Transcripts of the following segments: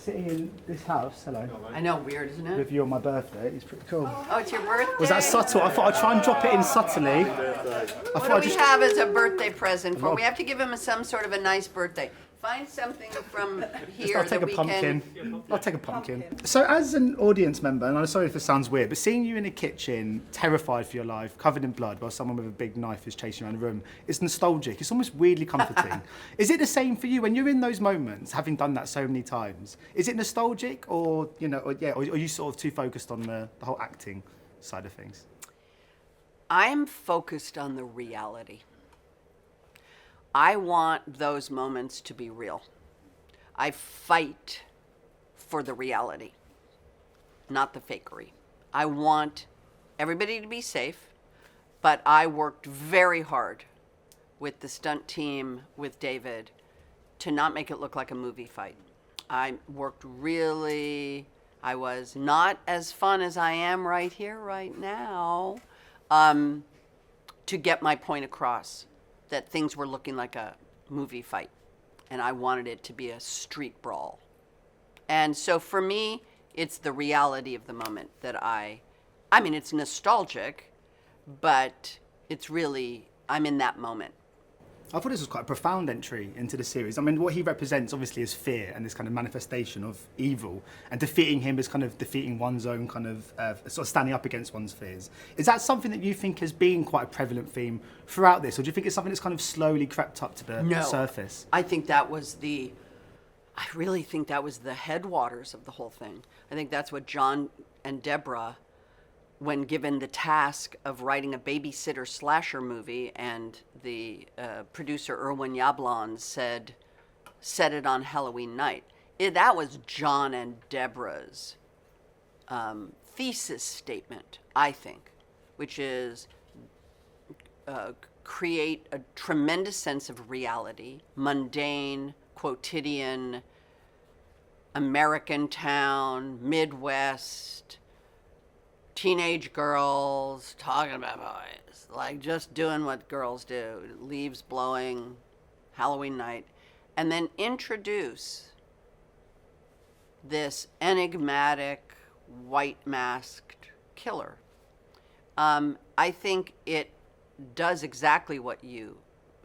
sitting in this house, hello, I know, weird, isn't it? with you on my birthday. It's pretty cool. Oh, it's your birthday? Was that subtle? I thought I'd try and drop it in subtly. What do we have as a birthday present for? We have to give him some sort of a nice birthday. Find something from here I'll take that a we pumpkin. can... I'll take a pumpkin. So as an audience member, and I'm sorry if this sounds weird, but seeing you in a kitchen, terrified for your life, covered in blood, while someone with a big knife is chasing you around the room, it's nostalgic. It's almost weirdly comforting. Is it the same for you when you're in those moments, having done that so many times? Is it nostalgic, or or are you sort of too focused on the whole acting side of things? I'm focused on the reality. I want those moments to be real. I fight for the reality, not the fakery. I want everybody to be safe, but I worked very hard with the stunt team, with David, to not make it look like a movie fight. I was not as fun as I am right here, right now, to get my point across. That things were looking like a movie fight, and I wanted it to be a street brawl. And so for me, it's the reality of the moment that I mean, it's nostalgic, but it's really, I'm in that moment. I thought this was quite a profound entry into the series. I mean, what he represents obviously is fear and this kind of manifestation of evil, and defeating him is kind of defeating one's own kind of sort of standing up against one's fears. Is that something that you think has been quite a prevalent theme throughout this, or do you think it's something that's kind of slowly crept up to the surface? I really think that was the headwaters of the whole thing. I think that's what John and Debra, when given the task of writing a babysitter slasher movie, and the producer Irwin Yablon said, set it on Halloween night. That was John and Debra's thesis statement, I think, which is create a tremendous sense of reality, mundane, quotidian, American town, Midwest, teenage girls talking about boys, like just doing what girls do, leaves blowing, Halloween night, and then introduce this enigmatic, white masked killer. I think it does exactly what you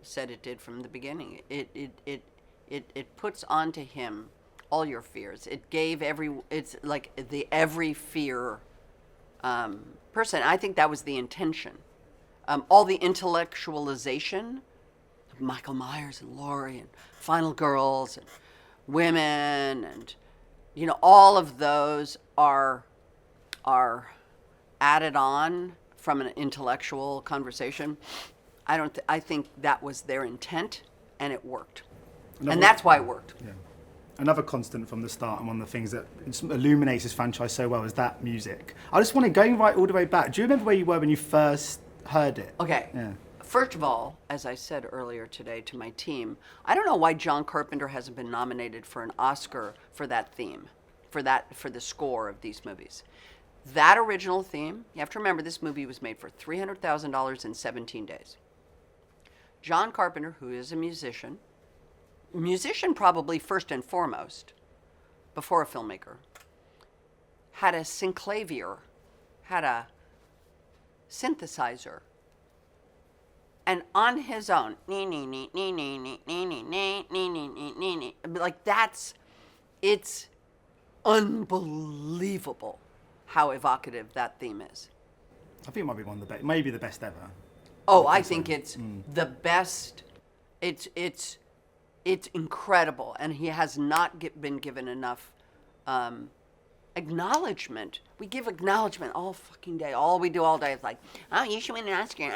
said it did from the beginning. It puts onto him all your fears. It's like the every fear person. I think that was the intention. All the intellectualization of Michael Myers and Laurie and Final Girls and women, and all of those are added on from an intellectual conversation. I think that was their intent, and it worked. And that's why it worked. Yeah. Another constant from the start, and one of the things that illuminates this franchise so well, is that music. I just want to go right all the way back. Do you remember where you were when you first heard it? Okay. Yeah. First of all, as I said earlier today to my team, I don't know why John Carpenter hasn't been nominated for an Oscar for that theme, for the score of these movies. That original theme, you have to remember, this movie was made for $300,000 in 17 days. John Carpenter, who is a musician probably first and foremost, before a filmmaker, had a synclavier, had a synthesizer, and on his own, like it's unbelievable how evocative that theme is. I think it might be one of the best, maybe the best ever. Oh, I think it's the best. It's incredible, and he has not been given enough acknowledgement. We give acknowledgement all fucking day. All we do all day is like, oh, you should win an Oscar.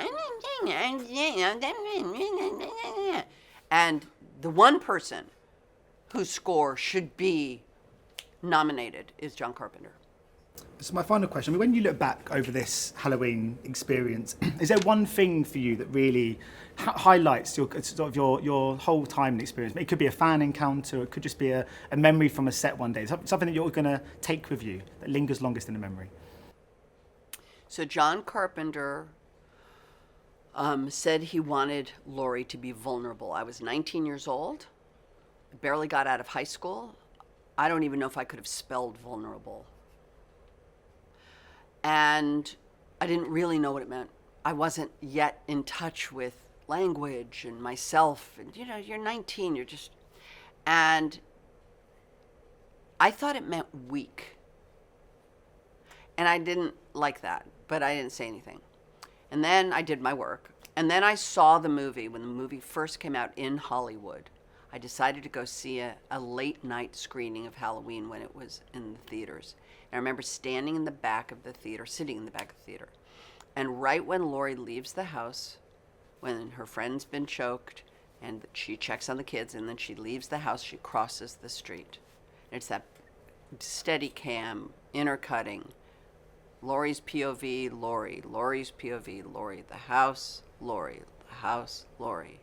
And the one person whose score should be nominated is John Carpenter. So my final question, I mean, when you look back over this Halloween experience, is there one thing for you that really highlights your whole time and experience? It could be a fan encounter, it could just be a memory from a set one day, something that you're going to take with you that lingers longest in the memory. So John Carpenter said he wanted Laurie to be vulnerable. I was 19 years old, barely got out of high school. I don't even know if I could have spelled vulnerable. And I didn't really know what it meant. I wasn't yet in touch with language and myself. And, you know, you're 19, you're just... And I thought it meant weak. And I didn't like that, but I didn't say anything. And then I did my work. And then I saw the movie when the movie first came out in Hollywood. I decided to go see a late night screening of Halloween when it was in the theaters. And I remember standing in the back of the theater, sitting in the back of the theater. And right when Laurie leaves the house, when her friend's been choked, and she checks on the kids, and then she leaves the house, she crosses the street. And it's that steady cam, intercutting. Laurie's POV, Laurie. Laurie's POV, Laurie. The house, Laurie. The house, Laurie.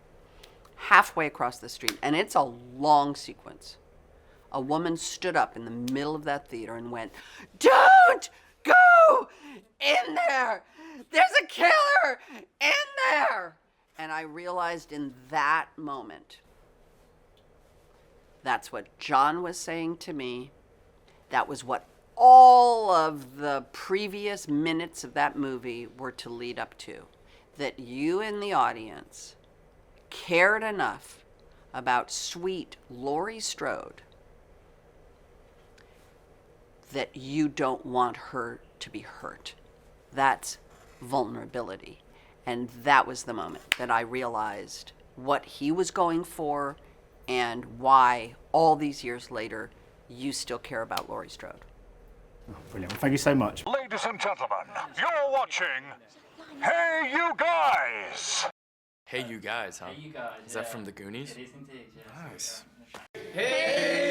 Halfway across the street, and it's a long sequence. A woman stood up in the middle of that theater and went, "Don't go in there! There's a killer in there!" And I realized in that moment, that's what John was saying to me. That was what all of the previous minutes of that movie were to lead up to. That you in the audience cared enough about sweet Laurie Strode that you don't want her to be hurt. That's vulnerability. And that was the moment that I realized what he was going for and why all these years later you still care about Laurie Strode. Oh, brilliant. Well, thank you so much. Ladies and gentlemen, you're watching Hey You Guys! Hey You Guys, huh? Hey, you guys. Is that from the Goonies? It is indeed, yes. Nice. Hey!